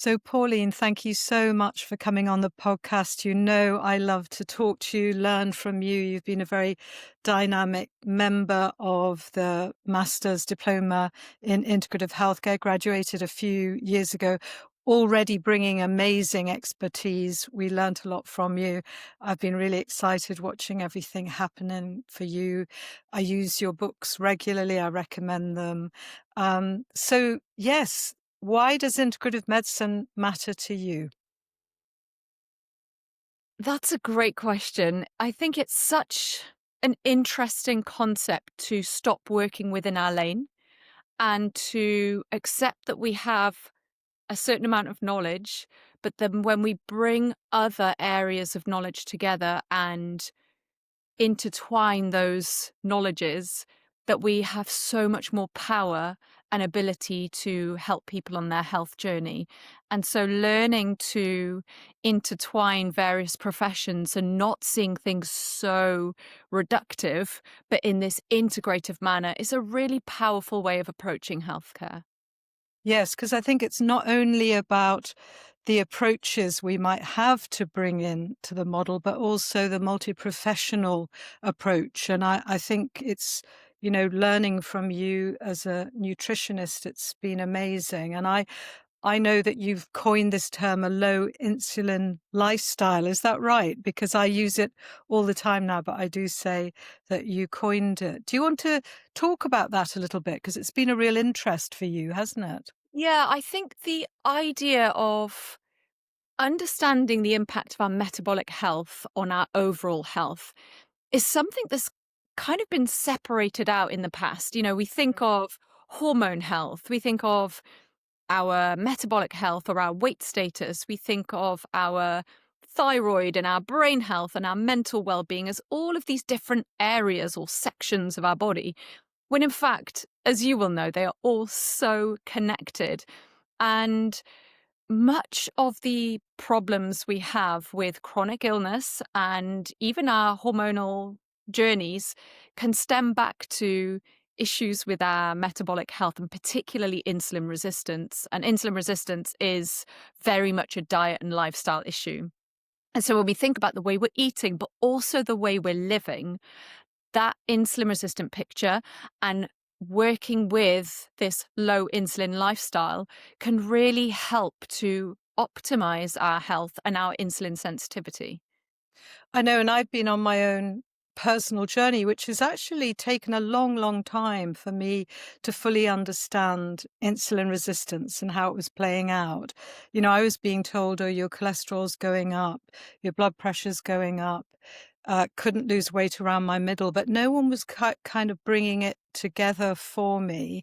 So, Pauline, thank you so much for coming on the podcast. You know, I love to talk to you, learn from you. You've been a very dynamic member of the Master's Diploma in Integrative Healthcare, graduated a few years ago, already bringing amazing expertise. We learnt a lot from you. I've been really excited watching everything happening for you. I use your books regularly. I recommend them. Yes, why does integrative medicine matter to you? That's a great question. I think it's such an interesting concept to stop working within our lane and to accept that we have a certain amount of knowledge, but then when we bring other areas of knowledge together and intertwine those knowledges, that we have so much more power and ability to help people on their health journey. And so learning to intertwine various professions and not seeing things so reductive, but in this integrative manner is a really powerful way of approaching healthcare. Yes, because I think it's not only about the approaches we might have to bring in to the model, but also the multi-professional approach. And I think it's, learning from you as a nutritionist, it's been amazing. And I know that you've coined this term a low insulin lifestyle. Is that right? Because I use it all the time now, but I do say that you coined it. Do you want to talk about that a little bit? Because it's been a real interest for you, hasn't it? Yeah, I think the idea of understanding the impact of our metabolic health on our overall health is something that's kind of been separated out in the past. We think of hormone health, we think of our metabolic health or our weight status, we think of our thyroid and our brain health and our mental well-being as all of these different areas or sections of our body, when in fact, as you will know, they are all so connected. And much of the problems we have with chronic illness and even our hormonal journeys can stem back to issues with our metabolic health and particularly insulin resistance. And insulin resistance is very much a diet and lifestyle issue. And so when we think about the way we're eating, but also the way we're living, that insulin resistant picture and working with this low insulin lifestyle can really help to optimize our health and our insulin sensitivity. I know, and I've been on my own personal journey, which has actually taken a long, long time for me to fully understand insulin resistance and how it was playing out. I was being told, oh, your cholesterol's going up, your blood pressure's going up. Couldn't lose weight around my middle, but no one was kind of bringing it together for me.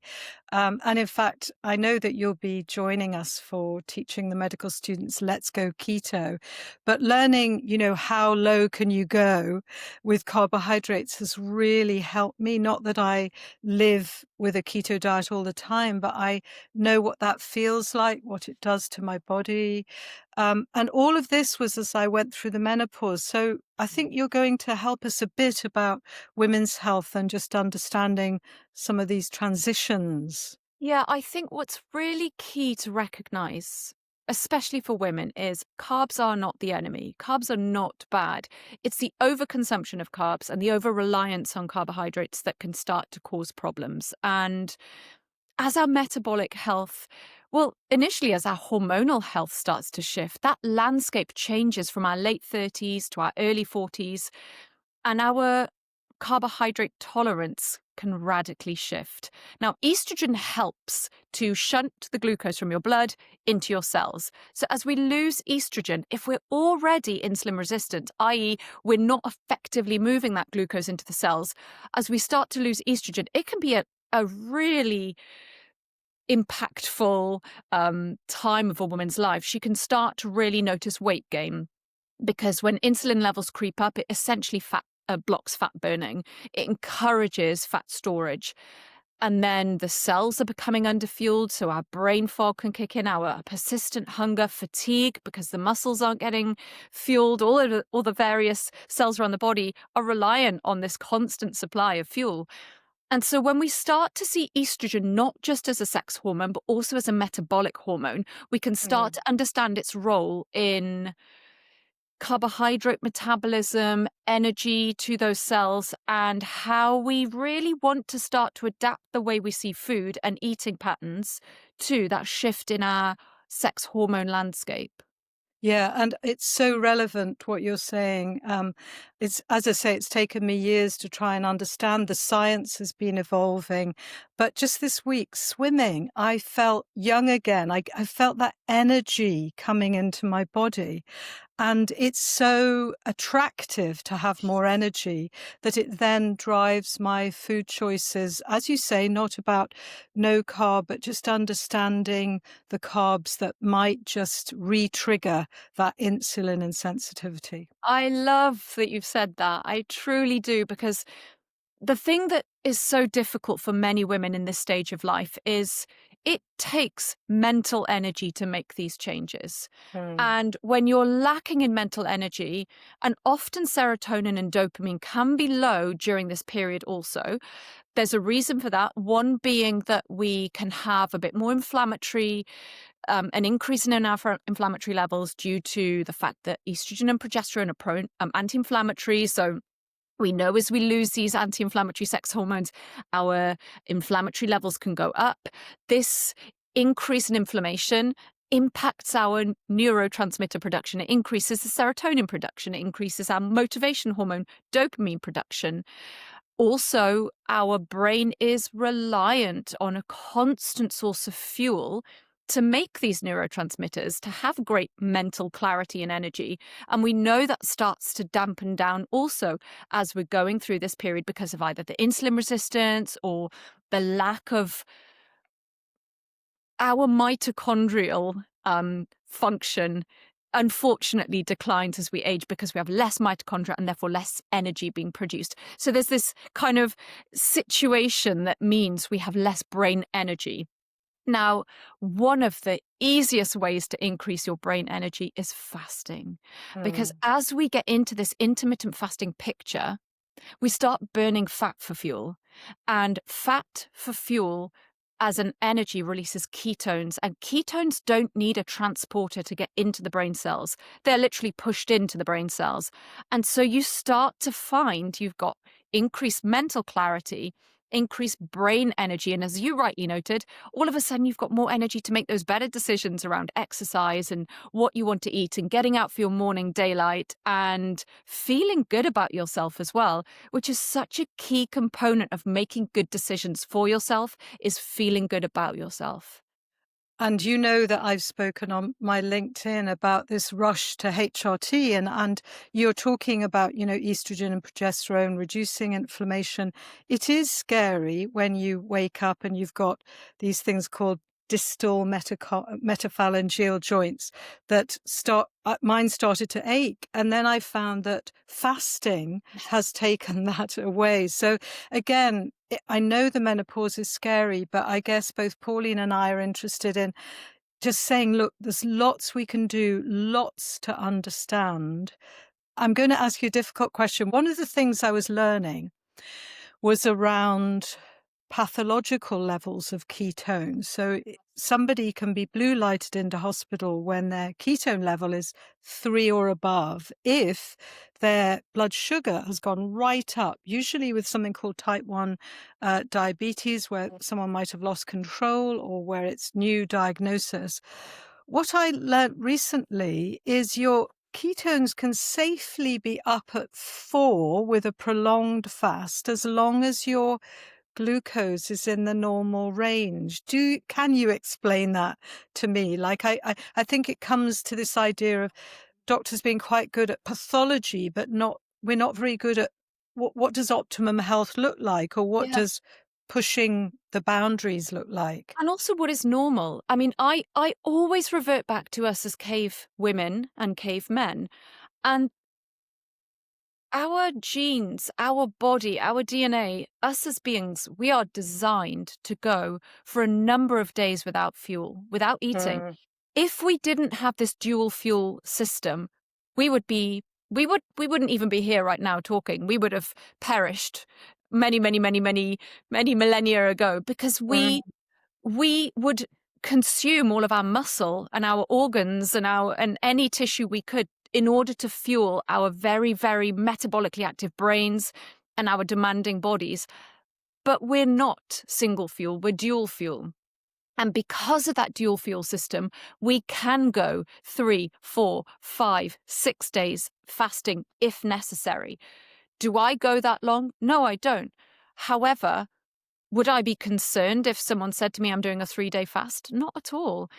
And in fact, I know that you'll be joining us for teaching the medical students Let's Go Keto, but learning, how low can you go with carbohydrates has really helped me. Not that I live with a keto diet all the time, but I know what that feels like, what it does to my body. And all of this was as I went through the menopause. So I think you're going to help us a bit about women's health and just understanding some of these transitions. Yeah, I think what's really key to recognize, especially for women, is carbs are not the enemy. Carbs are not bad. It's the overconsumption of carbs and the over reliance on carbohydrates that can start to cause problems. And as our metabolic health, well, initially as our hormonal health starts to shift, that landscape changes from our late 30s to our early 40s, and our carbohydrate tolerance can radically shift. Now, estrogen helps to shunt the glucose from your blood into your cells. So as we lose estrogen, if we're already insulin resistant, i.e., we're not effectively moving that glucose into the cells, as we start to lose estrogen, it can be a really impactful time of a woman's life. She can start to really notice weight gain because when insulin levels creep up, it essentially blocks fat burning. It encourages fat storage. And then the cells are becoming underfueled, so our brain fog can kick in, our persistent hunger, fatigue, because the muscles aren't getting fueled. All the various cells around the body are reliant on this constant supply of fuel. And so when we start to see estrogen not just as a sex hormone, but also as a metabolic hormone, we can start Mm. to understand its role in carbohydrate metabolism, energy to those cells, and how we really want to start to adapt the way we see food and eating patterns to that shift in our sex hormone landscape. Yeah, and it's so relevant what you're saying. It's, as I say, it's taken me years to try and understand. The science has been evolving, but just this week, swimming, I felt young again. I felt that energy coming into my body. And it's so attractive to have more energy that it then drives my food choices, as you say, not about no carb, but just understanding the carbs that might just re-trigger that insulin insensitivity. I love that you've said that. I truly do, because the thing that is so difficult for many women in this stage of life is it takes mental energy to make these changes. Mm. And when you're lacking in mental energy, and often serotonin and dopamine can be low during this period also, there's a reason for that. One being that we can have a bit more inflammatory, an increase in our inflammatory levels due to the fact that estrogen and progesterone are anti-inflammatory. So we know as we lose these anti inflammatory sex hormones, our inflammatory levels can go up. This increase in inflammation impacts our neurotransmitter production. It increases the serotonin production. It increases our motivation hormone, dopamine production. Also, our brain is reliant on a constant source of fuel to make these neurotransmitters, to have great mental clarity and energy. And we know that starts to dampen down also as we're going through this period because of either the insulin resistance or the lack of our mitochondrial function. Unfortunately declines as we age because we have less mitochondria and therefore less energy being produced. So there's this kind of situation that means we have less brain energy. Now, one of the easiest ways to increase your brain energy is fasting. Because Mm. as we get into this intermittent fasting picture, we start burning fat for fuel. And fat for fuel as an energy releases ketones. And ketones don't need a transporter to get into the brain cells. They're literally pushed into the brain cells. And so you start to find you've got increased mental clarity, increased brain energy. And as you rightly noted, all of a sudden you've got more energy to make those better decisions around exercise and what you want to eat and getting out for your morning daylight and feeling good about yourself as well, which is such a key component of making good decisions for yourself, is feeling good about yourself. And you know that I've spoken on my LinkedIn about this rush to HRT, and you're talking about, estrogen and progesterone reducing inflammation. It is scary when you wake up and you've got these things called distal metaphalangeal joints that mine started to ache. And then I found that fasting has taken that away. So again, I know the menopause is scary, but I guess both Pauline and I are interested in just saying, look, there's lots we can do, lots to understand. I'm going to ask you a difficult question. One of the things I was learning was around pathological levels of ketones. So somebody can be blue lighted into hospital when their ketone level is 3 or above if their blood sugar has gone right up, usually with something called type 1 diabetes, where someone might have lost control or where it's new diagnosis. What I learned recently is your ketones can safely be up at 4 with a prolonged fast as long as your glucose is in the normal range. Can you explain that to me? Like I think it comes to this idea of doctors being quite good at pathology, but we're not very good at what does optimum health look like, or what Yeah. does pushing the boundaries look like? And also what is normal. I mean, I always revert back to us as cave women and cave men. And our genes, our body, our DNA, us as beings, we are designed to go for a number of days without fuel, without eating. Mm, If we didn't have this dual fuel system, we would be we wouldn't even be here right now talking. We would have perished many, many, many, many, many millennia ago, because Mm. we would consume all of our muscle and our organs and any tissue we could in order to fuel our very, very metabolically active brains and our demanding bodies. But we're not single fuel, we're dual fuel. And because of that dual fuel system, we can go 3, 4, 5, 6 days fasting if necessary. Do I go that long? No, I don't. However, would I be concerned if someone said to me, I'm doing a 3-day fast? Not at all.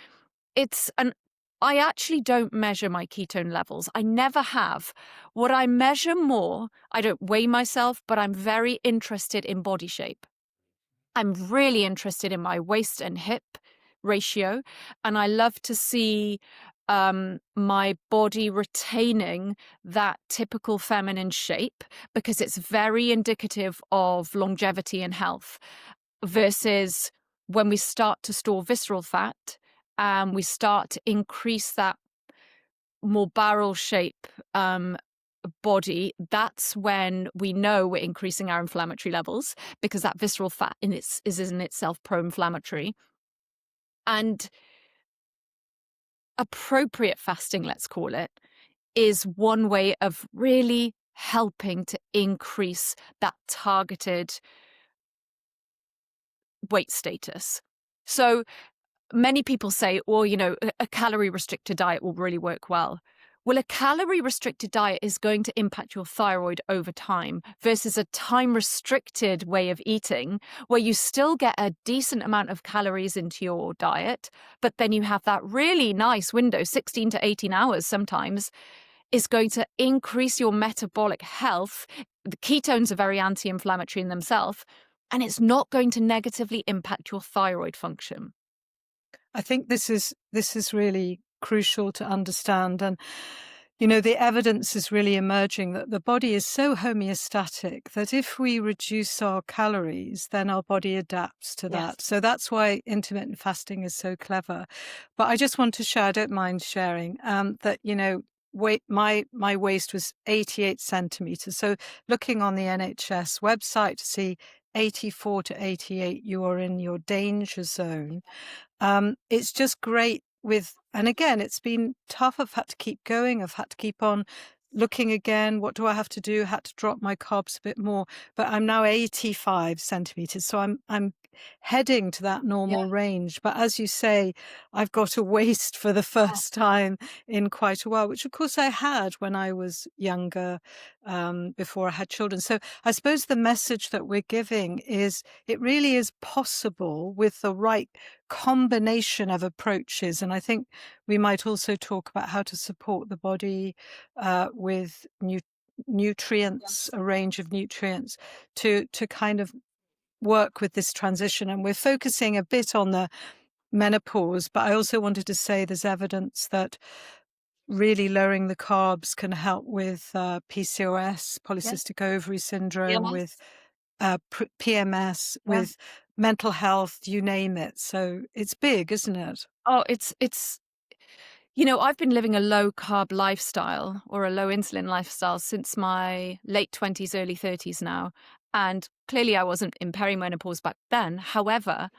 I actually don't measure my ketone levels. I never have. What I measure more, I don't weigh myself, but I'm very interested in body shape. I'm really interested in my waist and hip ratio, and I love to see my body retaining that typical feminine shape, because it's very indicative of longevity and health, versus when we start to store visceral fat and we start to increase that more barrel shape body. That's when we know we're increasing our inflammatory levels, because that visceral fat is in itself pro-inflammatory. And appropriate fasting, let's call it, is one way of really helping to increase that targeted weight status. So many people say, well, a calorie restricted diet will really work well. Well, a calorie restricted diet is going to impact your thyroid over time, versus a time restricted way of eating where you still get a decent amount of calories into your diet, but then you have that really nice window, 16 to 18 hours sometimes, is going to increase your metabolic health. The ketones are very anti-inflammatory in themselves, and it's not going to negatively impact your thyroid function. I think this is really crucial to understand. And the evidence is really emerging that the body is so homeostatic that if we reduce our calories, then our body adapts to Yes. that. So that's why intermittent fasting is so clever. But I just want to share, I don't mind sharing, that my waist was 88 centimeters. So looking on the NHS website to see 84 to 88, you are in your danger zone. It's just great and again, it's been tough. I've had to keep going. I've had to keep on looking again. What do I have to do? Had to drop my carbs a bit more, but I'm now 85 centimeters. So I'm heading to that normal range. But as you say, I've got a waist for the first time in quite a while, which of course I had when I was younger, before I had children. So I suppose the message that we're giving is it really is possible with the right combination of approaches. And I think we might also talk about how to support the body with nutrients, a range of nutrients to kind of work with this transition. And we're focusing a bit on the menopause, but I also wanted to say there's evidence that really lowering the carbs can help with PCOS, polycystic ovary syndrome, with PMS, with mental health, you name it. So it's big, isn't it? Oh, it's I've been living a low carb lifestyle, or a low insulin lifestyle, since my late 20s, early 30s now. And clearly I wasn't in perimenopause back then. However,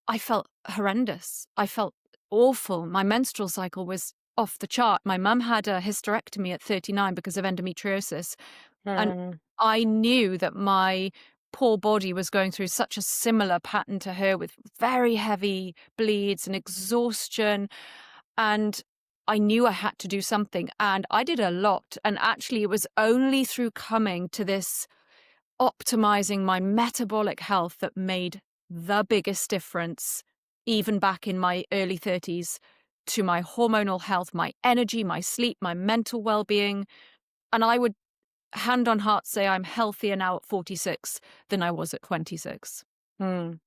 I felt horrendous. I felt awful. My menstrual cycle was off the chart. My mum had a hysterectomy at 39 because of endometriosis. And Mm. I knew that my poor body was going through such a similar pattern to her, with very heavy bleeds and exhaustion. And I knew I had to do something. And I did a lot. And actually, it was only through coming to this optimizing my metabolic health that made the biggest difference, even back in my early 30s, to my hormonal health, my energy, my sleep, my mental well-being. And I would, hand on heart, say I'm healthier now at 46 than I was at 26. Mm.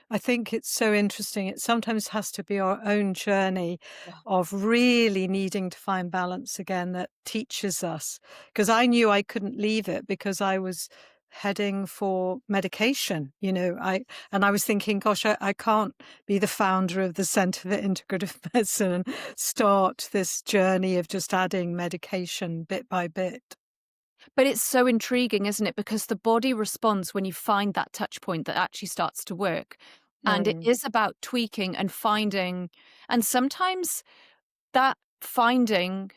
I think it's so interesting. It sometimes has to be our own journey of really needing to find balance again that teaches us. Because I knew I couldn't leave it because I was heading for medication, I was thinking, gosh, I can't be the founder of the Centre for Integrative Medicine and start this journey of just adding medication bit by bit. But it's so intriguing, isn't it? Because the body responds when you find that touch point that actually starts to work. And it Mm, is about tweaking and finding, and sometimes that finding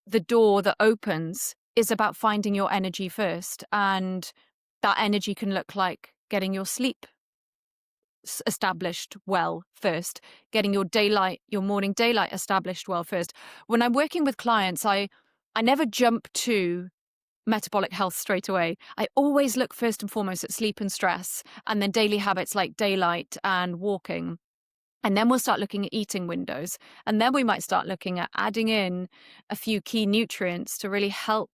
the door that opens is about finding your energy first. And that energy can look like getting your sleep established well first, getting your daylight, your morning daylight established well first. When I'm working with clients, I never jump to metabolic health straight away. I always look first and foremost at sleep and stress, and then daily habits like daylight and walking. And then we'll start looking at eating windows. And then we might start looking at adding in a few key nutrients to really help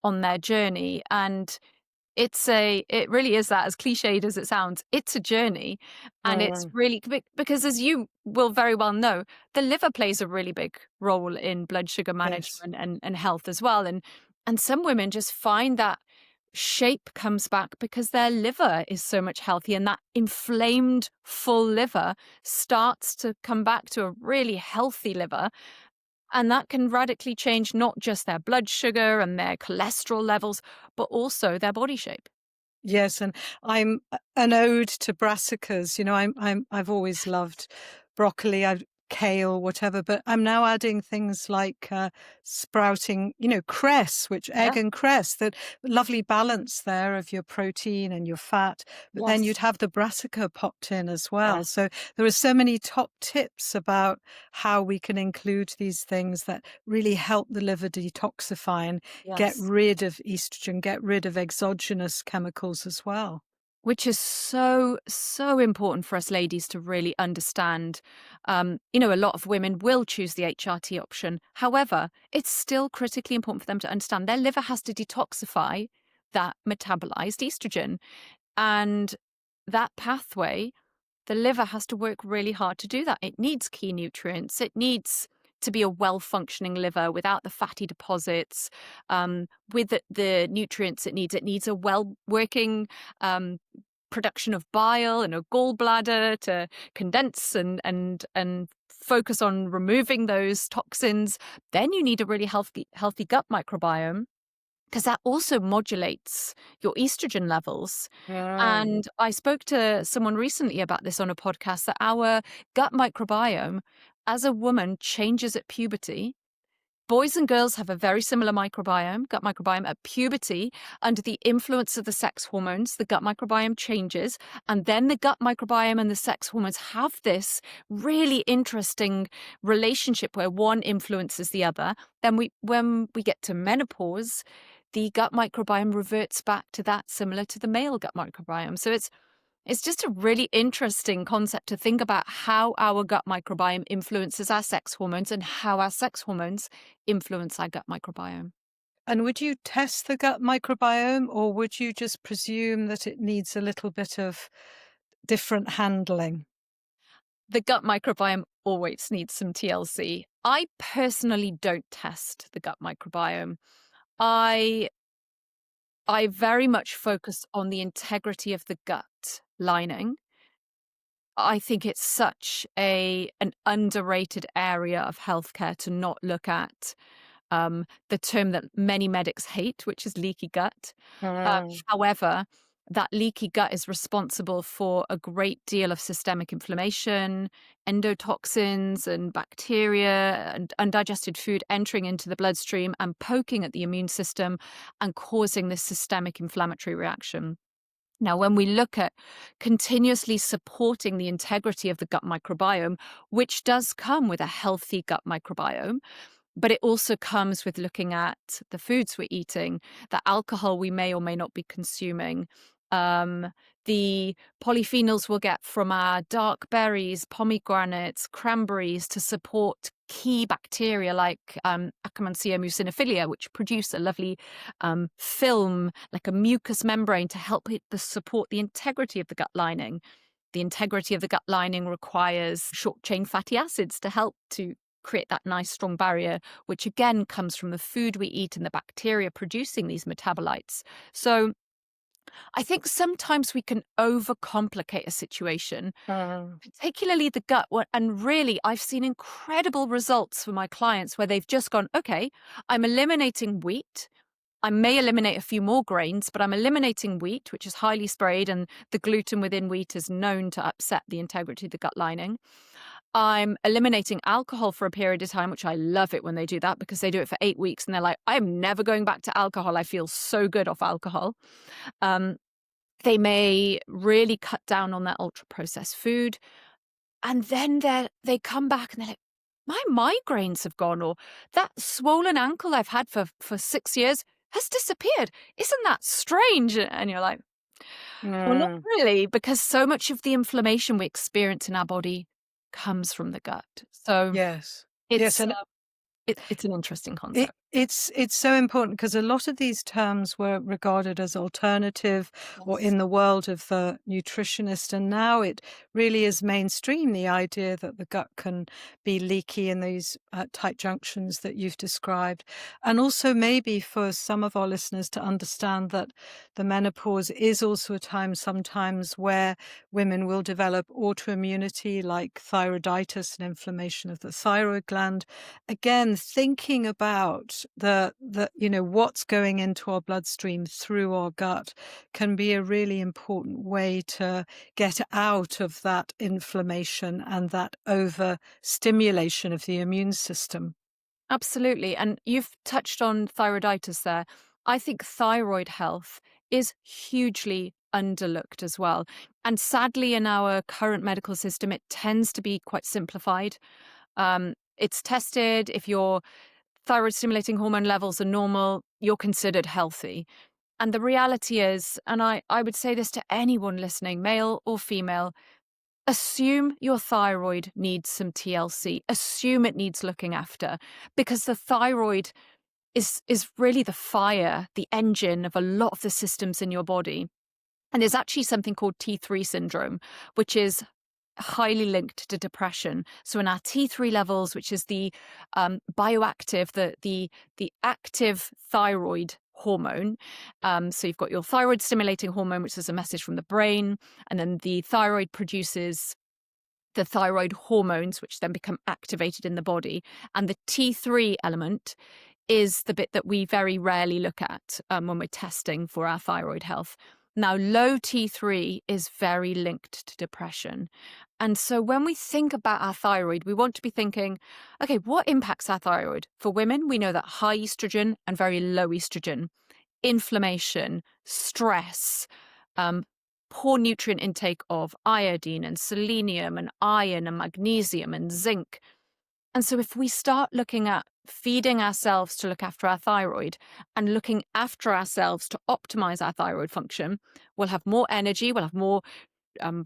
on their journey. And it really is that, as cliched as it sounds, it's a journey. And it's mm. really because, as you will very well know, the liver plays a really big role in blood sugar Yes. management and health as well. And some women just find that shape comes back because their liver is so much healthier, and that inflamed full liver starts to come back to a really healthy liver. And that can radically change not just their blood sugar and their cholesterol levels, but also their body shape. Yes, and I'm an ode to brassicas. You know, I've always loved broccoli, kale, whatever, but I'm now adding things like sprouting, cress, which egg Yeah. and cress, that lovely balance there of your protein and your fat. But then Yes. you'd have the brassica popped in as well. Yes. So there are so many top tips about how we can include these things that really help the liver detoxify and get Yes. rid of estrogen, get rid of exogenous chemicals as well. Which is so, so important for us ladies to really understand. A lot of women will choose the HRT option. However, it's still critically important for them to understand their liver has to detoxify that metabolized estrogen. And that pathway, the liver has to work really hard to do that. It needs key nutrients. It needs to be a well-functioning liver without the fatty deposits, with the nutrients it needs. It needs a well-working um, production of bile and a gallbladder to condense and focus on removing those toxins. Then you need a really healthy gut microbiome, because that also modulates your estrogen levels. Mm. And I spoke to someone recently about this on a podcast, that our gut microbiome as a woman changes at puberty. Boys and girls have a very similar microbiome, gut microbiome. At puberty, under the influence of the sex hormones, the gut microbiome changes. And then the gut microbiome and the sex hormones have this really interesting relationship where one influences the other. Then when we get to menopause, the gut microbiome reverts back to that, similar to the male gut microbiome. So it's just a really interesting concept to think about how our gut microbiome influences our sex hormones and how our sex hormones influence our gut microbiome. And would you test the gut microbiome, or would you just presume that it needs a little bit of different handling? The gut microbiome always needs some TLC. I personally don't test the gut microbiome. I I very much focus on the integrity of the gut lining. I think it's such an underrated area of healthcare to not look at. The term that many medics hate, which is leaky gut. Mm. However, that leaky gut is responsible for a great deal of systemic inflammation, endotoxins, and bacteria and undigested food entering into the bloodstream and poking at the immune system and causing this systemic inflammatory reaction. Now, when we look at continuously supporting the integrity of the gut microbiome, which does come with a healthy gut microbiome, but it also comes with looking at the foods we're eating, the alcohol we may or may not be consuming, um, the polyphenols we'll get from our dark berries, pomegranates, cranberries to support key bacteria like Akkermansia muciniphila, which produce a lovely film, like a mucous membrane to help it to support the integrity of the gut lining. The integrity of the gut lining requires short chain fatty acids to help to create that nice strong barrier, which again comes from the food we eat and the bacteria producing these metabolites. So I think sometimes we can overcomplicate a situation, Mm. particularly the gut. And really, I've seen incredible results for my clients where they've just gone, okay, I'm eliminating wheat. I may eliminate a few more grains, but I'm eliminating wheat, which is highly sprayed, and the gluten within wheat is known to upset the integrity of the gut lining. I'm eliminating alcohol for a period of time, which I love it when they do that, because they do it for 8 weeks and they're like, I'm never going back to alcohol. I feel so good off alcohol. Um, they may really cut down on that ultra processed food. And then they come back and they're like, my migraines have gone, or that swollen ankle I've had for 6 years has disappeared. Isn't that strange? And you're like, well, not Mm, really, because so much of the inflammation we experience in our body comes from the gut. So yes. Yes, it's and it's an interesting It concept. it's so important because a lot of these terms were regarded as alternative or Yes. in the world of the nutritionist, and now it really is mainstream, the idea that the gut can be leaky in these tight junctions that you've described. And also maybe for some of our listeners to understand that the menopause is also a time sometimes where women will develop autoimmunity like thyroiditis and inflammation of the thyroid gland. Again, thinking about what's going into our bloodstream through our gut can be a really important way to get out of that inflammation and that overstimulation of the immune system. Absolutely. And you've touched on thyroiditis there. I think thyroid health is hugely underlooked as well. And sadly, in our current medical system, it tends to be quite simplified. It's tested. If your thyroid stimulating hormone levels are normal, you're considered healthy. And the reality is, and I would say this to anyone listening, male or female, assume your thyroid needs some TLC. Assume it needs looking after, because the thyroid is really the fire, the engine of a lot of the systems in your body. And there's actually something called T3 syndrome, which is highly linked to depression. So in our T3 levels, which is the bioactive, the active thyroid hormone. So you've got your thyroid stimulating hormone, which is a message from the brain, and then the thyroid produces the thyroid hormones, which then become activated in the body. And the T3 element is the bit that we very rarely look at when we're testing for our thyroid health. Now, low T3 is very linked to depression. And so when we think about our thyroid, we want to be thinking, okay, what impacts our thyroid? For women, we know that high estrogen and very low estrogen, inflammation, stress, um, poor nutrient intake of iodine and selenium and iron and magnesium and zinc. And so if we start looking at feeding ourselves to look after our thyroid and looking after ourselves to optimize our thyroid function, we'll have more energy, we'll have more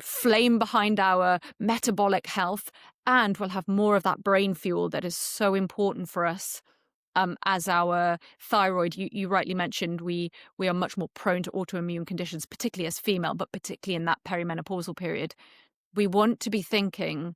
flame behind our metabolic health, and we'll have more of that brain fuel that is so important for us. As our thyroid, you rightly mentioned, we are much more prone to autoimmune conditions, particularly as female, but particularly in that perimenopausal period. We want to be thinking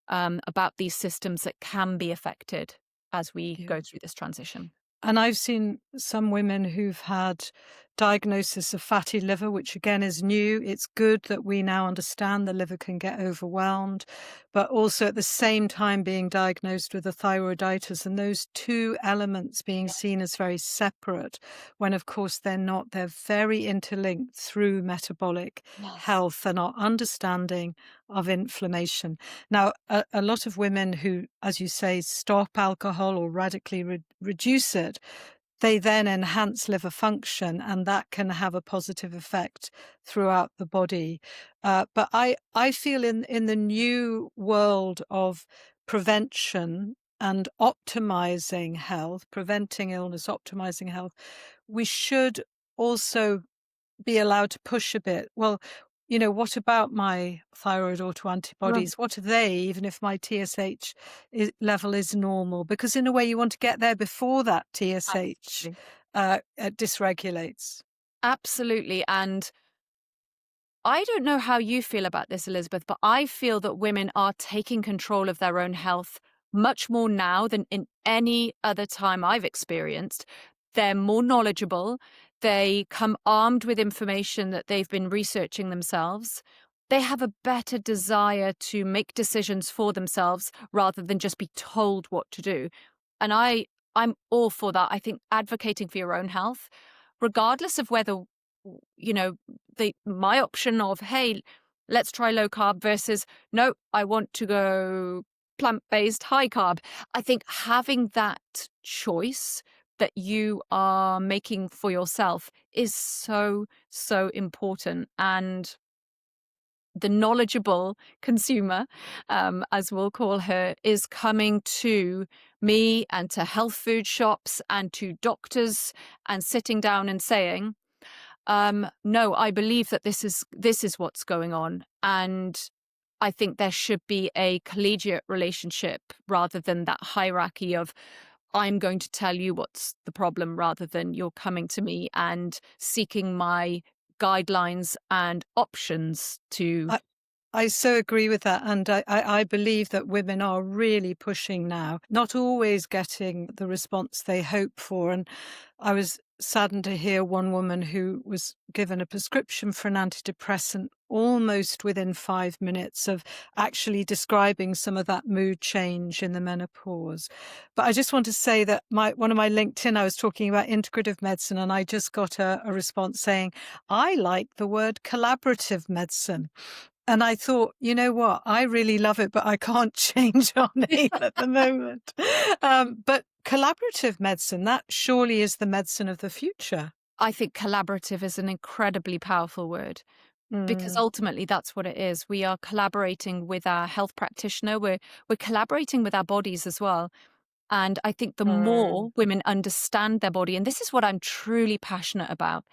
about these systems that can be affected as we Yeah. go through this transition. And I've seen some women who've had diagnosis of fatty liver, which again is new. It's good that we now understand the liver can get overwhelmed, but also at the same time being diagnosed with a thyroiditis, and those two elements being seen as very separate when of course they're not. They're very interlinked through metabolic Yes. health and our understanding of inflammation. Now, a lot of women who, as you say, stop alcohol or radically reduce it, they then enhance liver function, and that can have a positive effect throughout the body. But I feel in the new world of prevention and optimizing health, preventing illness, optimizing health, we should also be allowed to push a bit. Well, what about my thyroid Right. autoantibodies? What are they, even if my TSH level is normal? Because in a way, you want to get there before that TSH Absolutely. dysregulates. Absolutely. And I don't know how you feel about this, Elizabeth, but I feel that women are taking control of their own health much more now than in any other time I've experienced. They're more knowledgeable. They come armed with information that they've been researching themselves. They have a better desire to make decisions for themselves rather than just be told what to do. And I'm all for that. I think advocating for your own health, regardless of whether, you know, my option of, hey, let's try low carb versus, no, I want to go plant-based high carb. I think having that choice that you are making for yourself is so, so important. And the knowledgeable consumer, as we'll call her, is coming to me and to health food shops and to doctors and sitting down and saying, no, I believe that this is what's going on. And I think there should be a collegiate relationship rather than that hierarchy of, I'm going to tell you what's the problem rather than you're coming to me and seeking my guidelines and options to. I so agree with that. And I believe that women are really pushing now, not always getting the response they hope for. And I was saddened to hear one woman who was given a prescription for an antidepressant almost within 5 minutes of actually describing some of that mood change in the menopause. But I just want to say that one of my LinkedIn, I was talking about integrative medicine, and I just got a response saying, I like the word collaborative medicine. And I thought, you know what? I really love it, but I can't change our name at the moment. But collaborative medicine, that surely is the medicine of the future. I think collaborative is an incredibly powerful word because Mm. ultimately that's what it is. We are collaborating with our health practitioner. We're collaborating with our bodies as well. And I think the more Mm. women understand their body, and this is what I'm truly passionate about,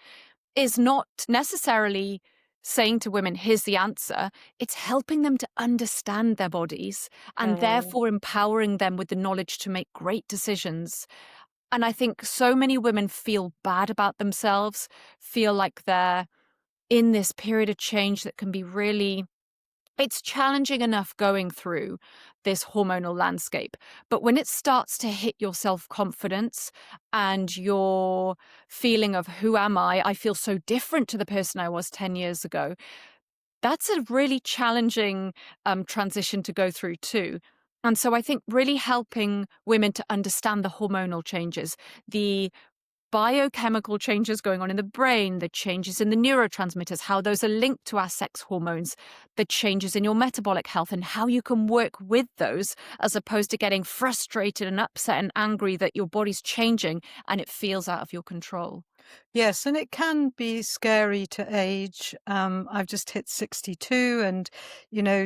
is not necessarily saying to women, here's the answer. It's helping them to understand their bodies and Mm. therefore empowering them with the knowledge to make great decisions. And I think so many women feel bad about themselves, feel like they're in this period of change that can be really, it's challenging enough going through this hormonal landscape. But when it starts to hit your self-confidence and your feeling of who am I feel so different to the person I was 10 years ago. That's a really challenging transition to go through too. And so I think really helping women to understand the hormonal changes, the biochemical changes going on in the brain, the changes in the neurotransmitters, how those are linked to our sex hormones, the changes in your metabolic health, and how you can work with those as opposed to getting frustrated and upset and angry that your body's changing and it feels out of your control. Yes, and it can be scary to age. I've just hit 62 and,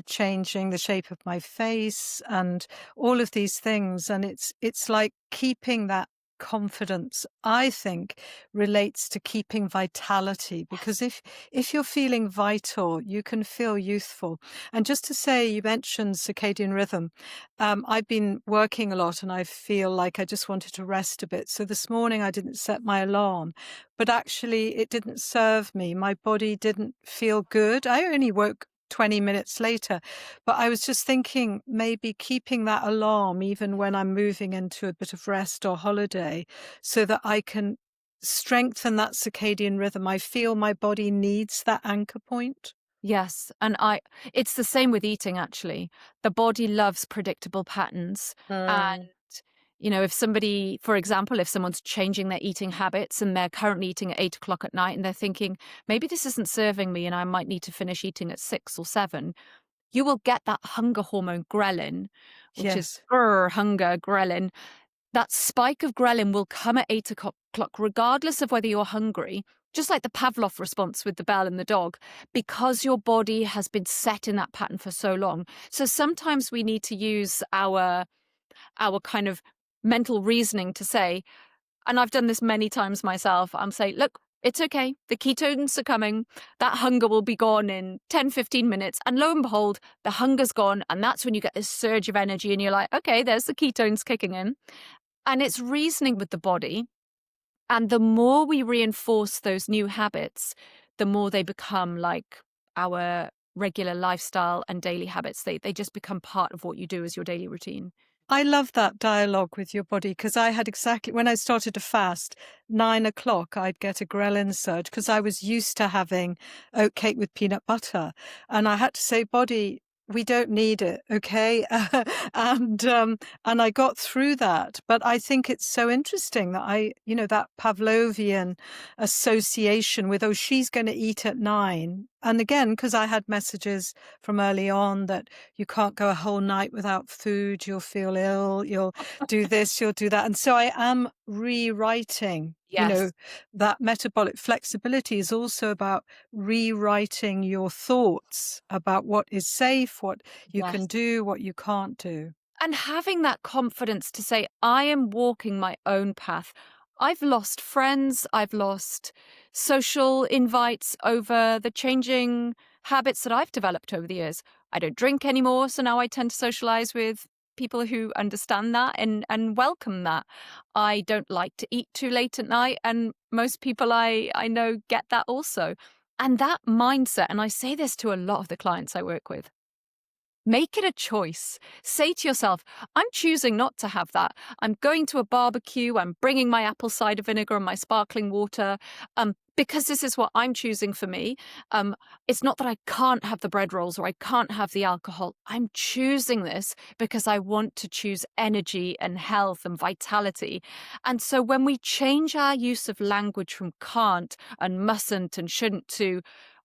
changing the shape of my face and all of these things. And it's like keeping that confidence, I think, relates to keeping vitality, because if you're feeling vital, you can feel youthful. And just to say, you mentioned circadian rhythm. I've been working a lot and I feel like I just wanted to rest a bit. So this morning I didn't set my alarm, but actually it didn't serve me. My body didn't feel good. I only woke 20 minutes later, but I was just thinking maybe keeping that alarm even when I'm moving into a bit of rest or holiday so that I can strengthen that circadian rhythm. I feel my body needs that anchor point. Yes, and it's the same with eating actually. The body loves predictable patterns. And Mm. if somebody, for example, if someone's changing their eating habits and they're currently eating at 8 o'clock at night and they're thinking, maybe this isn't serving me and I might need to finish eating at 6 or 7, you will get that hunger hormone ghrelin, which is Yes. hunger ghrelin. That spike of ghrelin will come at 8 o'clock, regardless of whether you're hungry, just like the Pavlov response with the bell and the dog, because your body has been set in that pattern for so long. So sometimes we need to use our kind of mental reasoning to say, and I've done this many times myself, I'm saying, look, it's okay. The ketones are coming. That hunger will be gone in 10, 15 minutes. And lo and behold, the hunger's gone. And that's when you get this surge of energy and you're like, okay, there's the ketones kicking in. And it's reasoning with the body. And the more we reinforce those new habits, the more they become like our regular lifestyle and daily habits. They just become part of what you do as your daily routine. I love that dialogue with your body, because I had exactly, when I started to fast, 9 o'clock, I'd get a ghrelin surge because I was used to having oat cake with peanut butter. And I had to say, body, we don't need it, okay? And, and I got through that, but I think it's so interesting that that Pavlovian association with, "Oh, she's gonna eat at 9." And again, because I had messages from early on that you can't go a whole night without food, you'll feel ill, you'll do this, you'll do that, and so I am rewriting, Yes. that metabolic flexibility is also about rewriting your thoughts about what is safe, what you can Yes. do, what you can't do. And having that confidence to say, I am walking my own path. I've lost friends, I've lost social invites over the changing habits that I've developed over the years. I don't drink anymore, so now I tend to socialize with people who understand that and welcome that. I don't like to eat too late at night, and most people I know get that also. And that mindset, and I say this to a lot of the clients I work with, make it a choice. Say to yourself, I'm choosing not to have that. I'm going to a barbecue. I'm bringing my apple cider vinegar and my sparkling water because this is what I'm choosing for me. It's not that I can't have the bread rolls or I can't have the alcohol. I'm choosing this because I want to choose energy and health and vitality. And so when we change our use of language from can't and mustn't and shouldn't to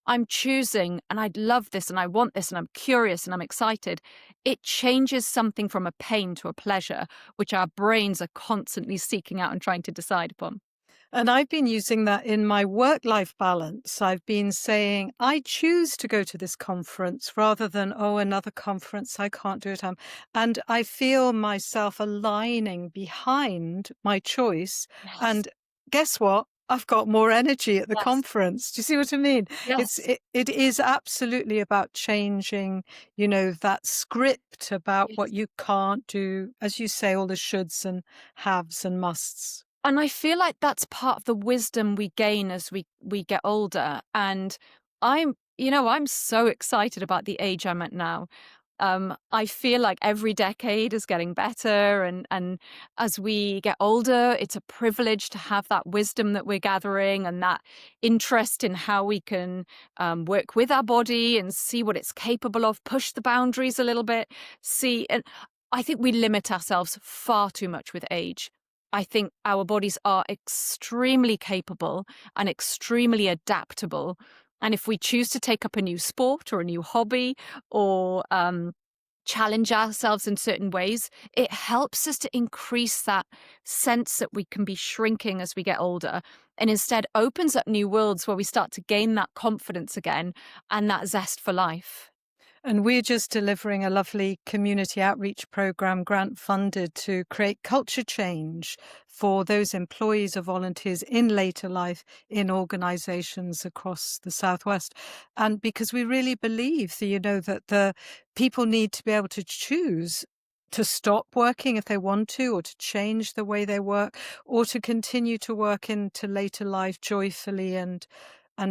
I'm choosing and I'd love this and I want this and I'm curious and I'm excited. It changes something from a pain to a pleasure, which our brains are constantly seeking out and trying to decide upon. And I've been using that in my work-life balance. I've been saying, I choose to go to this conference rather than, oh, another conference, I can't do it. And I feel myself aligning behind my choice. Yes. And guess what? I've got more energy at the Yes. conference. Do you see what I mean? Yes. It is absolutely about changing, that script about what Yes. you can't do, as you say, all the shoulds and haves and musts. And I feel like that's part of the wisdom we gain as we get older. And I'm so excited about the age I'm at now. I feel like every decade is getting better, and as we get older, it's a privilege to have that wisdom that we're gathering and that interest in how we can work with our body and see what it's capable of, push the boundaries a little bit. And I think we limit ourselves far too much with age. I think our bodies are extremely capable and extremely adaptable. And if we choose to take up a new sport or a new hobby or challenge ourselves in certain ways, it helps us to increase that sense that we can be shrinking as we get older and instead opens up new worlds where we start to gain that confidence again and that zest for life. And we're just delivering a lovely community outreach program, grant funded, to create culture change for those employees or volunteers in later life in organizations across the Southwest. And because we really believe that, that the people need to be able to choose to stop working if they want to, or to change the way they work, or to continue to work into later life joyfully and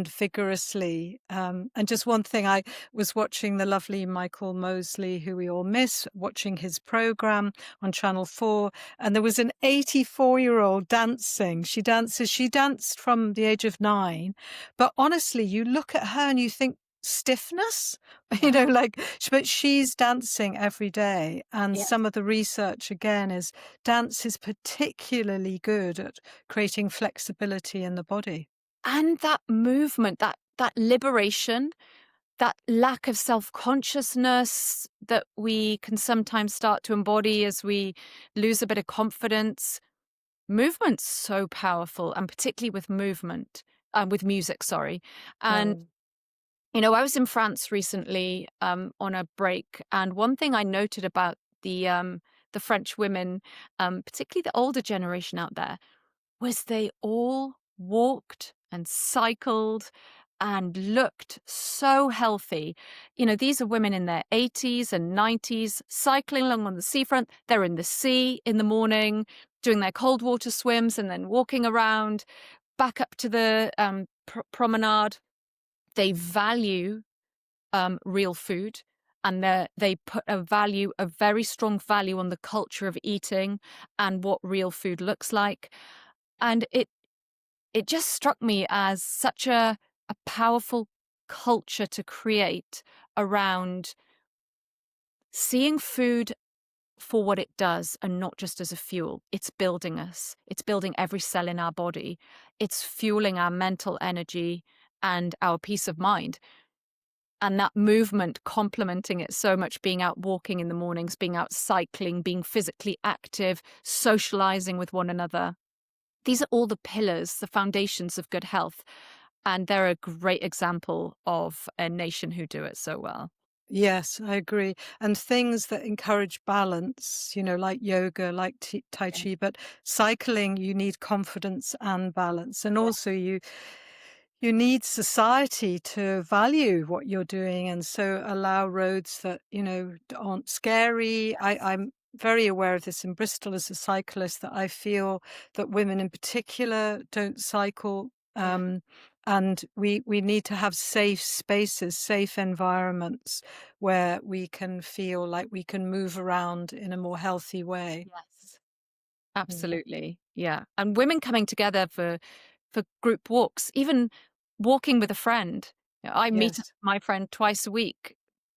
vigorously. And just one thing, I was watching the lovely Michael Mosley, who we all miss, watching his program on Channel 4, and there was an 84-year-old dancing. She danced from the age of 9, but honestly, you look at her and you think, stiffness, Yeah. but she's dancing every day. And Yeah. some of the research again is dance is particularly good at creating flexibility in the body. And that movement, that liberation, that lack of self-consciousness that we can sometimes start to embody as we lose a bit of confidence. Movement's so powerful, and particularly with with music, sorry. And, Oh. I was in France recently on a break, and one thing I noted about the French women, particularly the older generation out there, was they all walked and cycled and looked so healthy. These are women in their 80s and 90s cycling along on the seafront. They're in the sea in the morning, doing their cold water swims and then walking around back up to the promenade. They value real food, and they put a very strong value on the culture of eating and what real food looks like. And it just struck me as such a powerful culture to create around seeing food for what it does and not just as a fuel. It's building us. It's building every cell in our body. It's fueling our mental energy and our peace of mind. And that movement complementing it so much, being out walking in the mornings, being out cycling, being physically active, socializing with one another. These are all the pillars, the foundations of good health. And they're a great example of a nation who do it so well. Yes, I agree. And things that encourage balance, like yoga, like Tai Yeah. Chi, but cycling, you need confidence and balance. And Yeah. also you need society to value what you're doing and so allow roads that, aren't scary. I'm very aware of this in Bristol as a cyclist, that I feel that women in particular don't cycle. Yeah. And we need to have safe spaces, safe environments where we can feel like we can move around in a more healthy way. Yes. Mm. Absolutely. Yeah. And women coming together for group walks, even walking with a friend. I meet up Yes. with my friend twice a week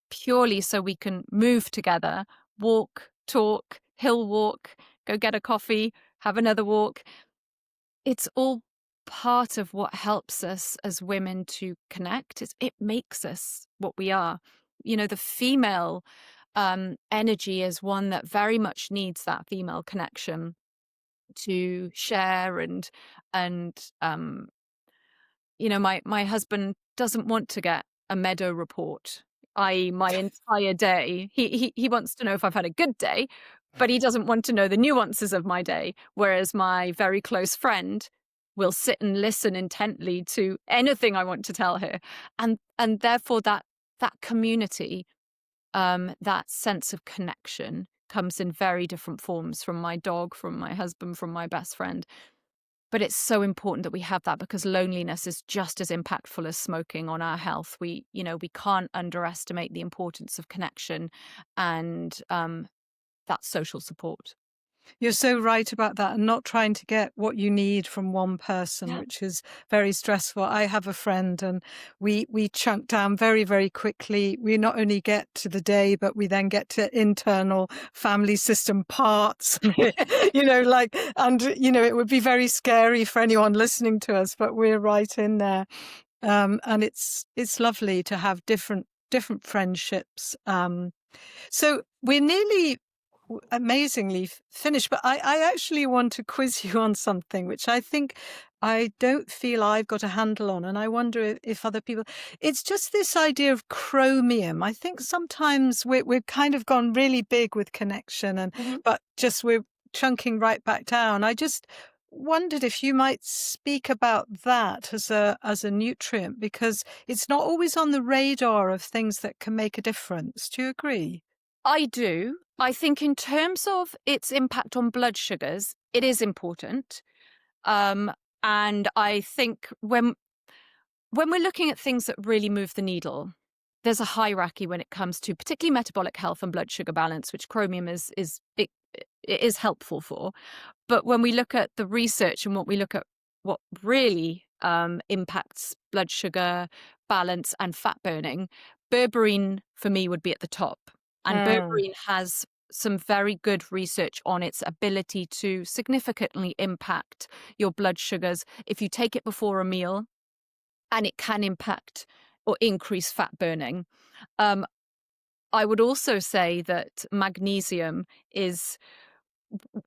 purely so we can move together, walk, talk, hill walk, go get a coffee, have another walk. It's all part of what helps us as women to connect. It makes us what we are. The female energy is one that very much needs that female connection to share and my husband doesn't want to get a meadow report, i.e. my entire day. He wants to know if I've had a good day, but he doesn't want to know the nuances of my day, whereas my very close friend will sit and listen intently to anything I want to tell her. And therefore that community, that sense of connection comes in very different forms, from my dog, from my husband, from my best friend. But it's so important that we have that, because loneliness is just as impactful as smoking on our health. We can't underestimate the importance of connection and that social support. You're so right about that, and not trying to get what you need from one person, Yeah. which is very stressful. I have a friend, and we chunk down very, very quickly. We not only get to the day, but we then get to internal family system parts. And it would be very scary for anyone listening to us, but we're right in there. And it's lovely to have different friendships. So we're nearly amazingly finished, but I actually want to quiz you on something which I think I don't feel I've got a handle on, and I wonder if other people. It's just this idea of chromium. I think sometimes we've kind of gone really big with connection, Mhm. but just we're chunking right back down. I just wondered if you might speak about that as a nutrient, because it's not always on the radar of things that can make a difference. Do you agree? I do. I think in terms of its impact on blood sugars, it is important. Um, and I think when we're looking at things that really move the needle, there's a hierarchy when it comes to particularly metabolic health and blood sugar balance, which chromium it is helpful for. But when we look at the research and what we look at, what really impacts blood sugar balance and fat burning, berberine for me would be at the top. And Mm. berberine has some very good research on its ability to significantly impact your blood sugars if you take it before a meal, and it can impact or increase fat burning. Um, I would also say that magnesium is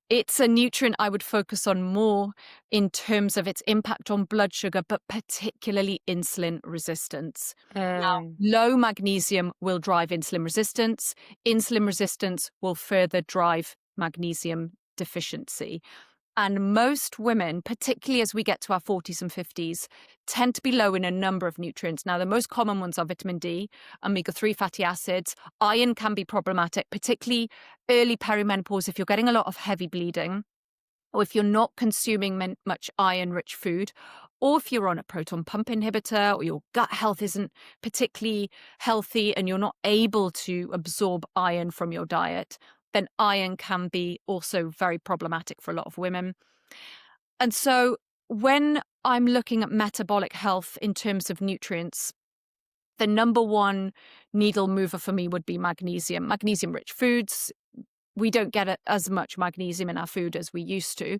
it's a nutrient I would focus on more in terms of its impact on blood sugar, but particularly insulin resistance. Now, Mm. low magnesium will drive insulin resistance. Insulin resistance will further drive magnesium deficiency. And most women, particularly as we get to our 40s and 50s, tend to be low in a number of nutrients. Now, the most common ones are vitamin D, omega-3 fatty acids. Iron can be problematic, particularly early perimenopause if you're getting a lot of heavy bleeding, or if you're not consuming much iron-rich food, or if you're on a proton pump inhibitor, or your gut health isn't particularly healthy and you're not able to absorb iron from your diet, then iron can be also very problematic for a lot of women. And so when I'm looking at metabolic health in terms of nutrients, the number one needle mover for me would be magnesium. Magnesium-rich foods. We don't get as much magnesium in our food as we used to,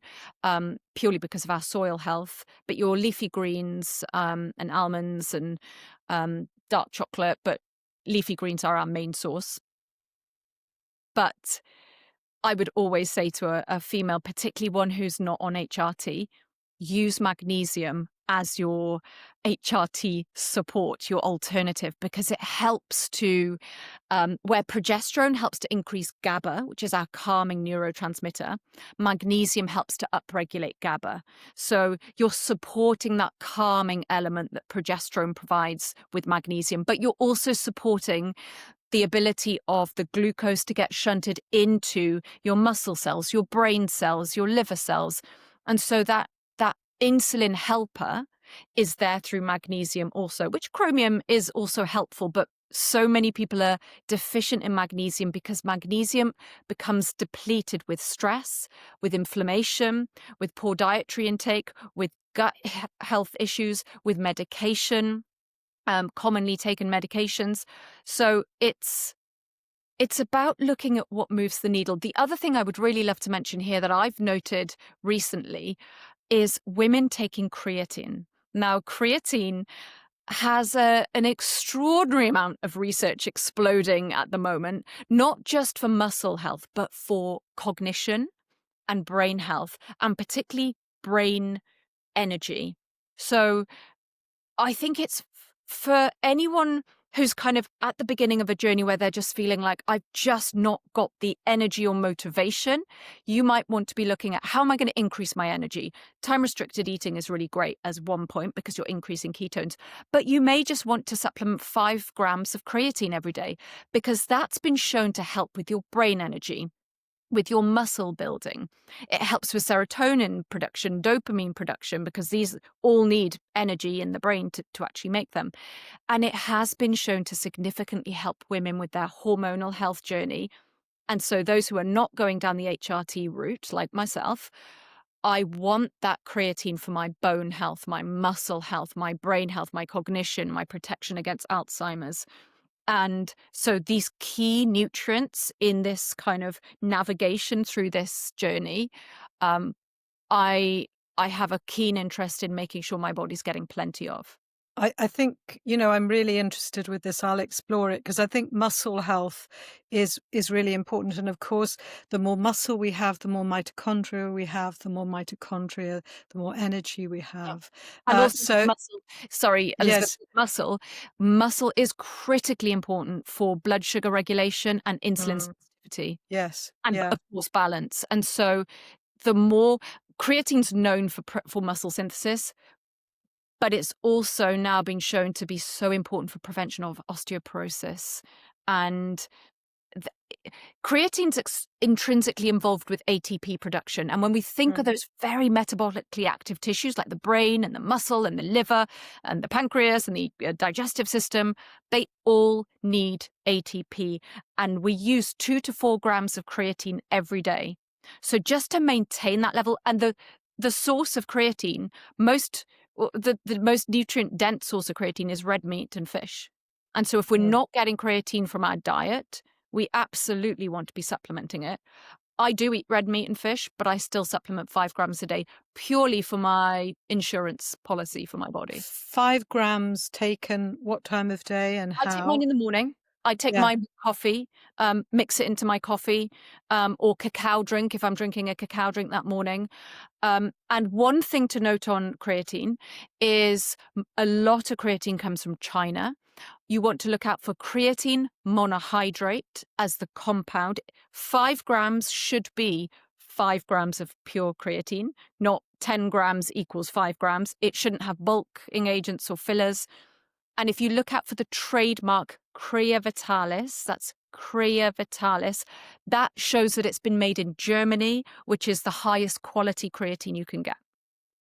purely because of our soil health. But your leafy greens and almonds and dark chocolate, but leafy greens are our main source. But I would always say to a female, particularly one who's not on HRT, use magnesium as your HRT support, your alternative, because it helps to, where progesterone helps to increase GABA, which is our calming neurotransmitter, magnesium helps to upregulate GABA. So you're supporting that calming element that progesterone provides with magnesium, but you're also supporting the ability of the glucose to get shunted into your muscle cells, your brain cells, your liver cells. And so that insulin helper is there through magnesium also, which chromium is also helpful, but so many people are deficient in magnesium because magnesium becomes depleted with stress, with inflammation, with poor dietary intake, with gut health issues, with medication, commonly taken medications. So it's about looking at what moves the needle. The other thing I would really love to mention here that I've noted recently is women taking creatine. Now, creatine has an extraordinary amount of research exploding at the moment, not just for muscle health, but for cognition and brain health, and particularly brain energy. So I think it's for anyone who's kind of at the beginning of a journey where they're just feeling like, I've just not got the energy or motivation. You might want to be looking at, how am I going to increase my energy? Time-restricted eating is really great as one point because you're increasing ketones. But you may just want to supplement 5 grams of creatine every day because that's been shown to help with your brain energy, with your muscle building. It helps with serotonin production, dopamine production, because these all need energy in the brain to actually make them. And it has been shown to significantly help women with their hormonal health journey. And so those who are not going down the HRT route, like myself, I want that creatine for my bone health, my muscle health, my brain health, my cognition, my protection against Alzheimer's. And so these key nutrients in this kind of navigation through this journey, I have a keen interest in making sure my body's getting plenty of. I think, I'm really interested with this. I'll explore it because I think muscle health is really important. And of course, the more muscle we have, the more mitochondria we have, the more energy we have. And also So muscle, sorry, Elizabeth, yes, muscle is critically important for blood sugar regulation and insulin mm, sensitivity yes, and yeah. of course balance. And so the more creatine's known for muscle synthesis, but it's also now been shown to be so important for prevention of osteoporosis. And creatine's intrinsically involved with ATP production. And when we think of Mm. those very metabolically active tissues like the brain and the muscle and the liver and the pancreas and the digestive system, they all need ATP. And we use 2 to 4 grams of creatine every day. So just to maintain that level, and the source of creatine, the most nutrient dense source of creatine is red meat and fish. And so if we're Mm. not getting creatine from our diet, we absolutely want to be supplementing it. I do eat red meat and fish, but I still supplement 5 grams a day purely for my insurance policy for my body. 5 grams taken what time of day and I take mine how? in the morning. I take Yeah. my coffee, mix it into my coffee, or cacao drink if I'm drinking a cacao drink that morning. And one thing to note on creatine is a lot of creatine comes from China. You want to look out for creatine monohydrate as the compound. 5 grams should be 5 grams of pure creatine, not 10 grams equals 5 grams. It shouldn't have bulking agents or fillers. And if you look out for the trademark Crea Vitalis, that's Crea Vitalis, that shows that it's been made in Germany, which is the highest quality creatine you can get.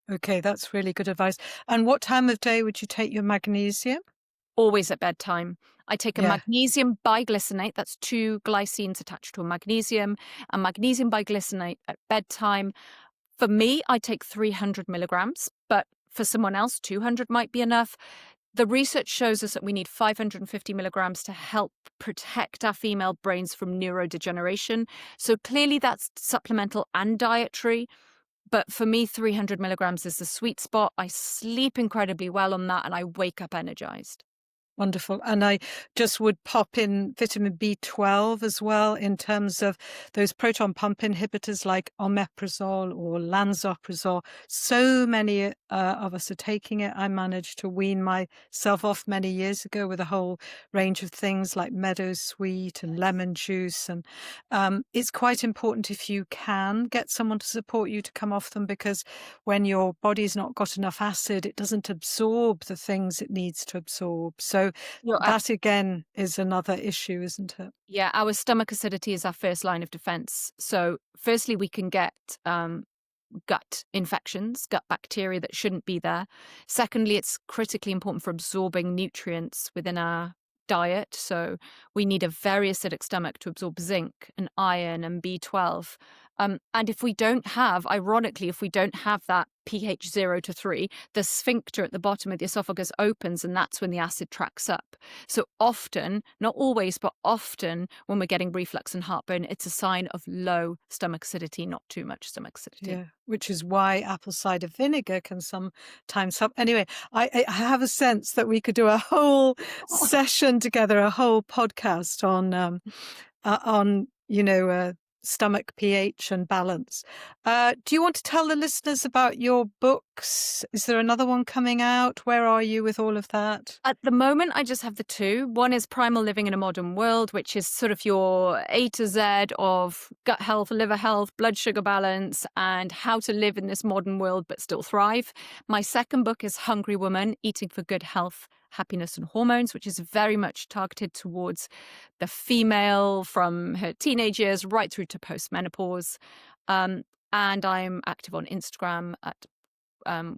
Okay, that's really good advice. And what time of day would you take your magnesium? Always at bedtime. I take a Yeah. magnesium biglycinate, that's 2 glycines attached to a magnesium biglycinate at bedtime. For me, I take 300 milligrams, but for someone else, 200 might be enough. The research shows us that we need 550 milligrams to help protect our female brains from neurodegeneration. So clearly that's supplemental and dietary. But for me, 300 milligrams is the sweet spot. I sleep incredibly well on that and I wake up energized. Wonderful. And I just would pop in vitamin B12 as well in terms of those proton pump inhibitors like omeprazole or lansoprazole. So many of us are taking it. I managed to wean myself off many years ago with a whole range of things like meadow sweet and lemon juice. And it's quite important, if you can, get someone to support you to come off them, because when your body's not got enough acid, it doesn't absorb the things it needs to absorb. So You're that again is another issue, isn't it? Yeah, our stomach acidity is our first line of defense. So, firstly, we can get gut infections, gut bacteria that shouldn't be there. Secondly, it's critically important for absorbing nutrients within our diet. So, we need a very acidic stomach to absorb zinc and iron and B12. And if we don't have, ironically, if we don't have that pH 0 to 3, the sphincter at the bottom of the esophagus opens and that's when the acid tracks up. So often, not always, but often when we're getting reflux and heartburn, it's a sign of low stomach acidity, not too much stomach acidity. Yeah, which is why apple cider vinegar can sometimes help. Anyway, I have a sense that we could do a whole session together, a whole podcast on stomach pH and balance. Do you want to tell the listeners about your books? Is there another one coming out? Where are you with all of that? At the moment, I just have the two. One is Primal Living in a Modern World, which is sort of your A to Z of gut health, liver health, blood sugar balance, and how to live in this modern world but still thrive. My second book is Hungry Woman, Eating for Good Health, Happiness and Hormones, which is very much targeted towards the female from her teenage years right through to postmenopause. And I'm active on Instagram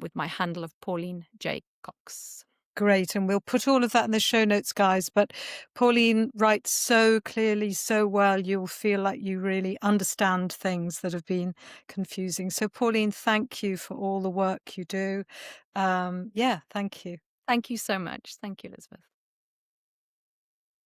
with my handle of Pauline J. Cox. Great. And we'll put all of that in the show notes, guys. But Pauline writes so clearly, so well, you'll feel like you really understand things that have been confusing. So, Pauline, thank you for all the work you do. Thank you. Thank you so much. Thank you, Elizabeth.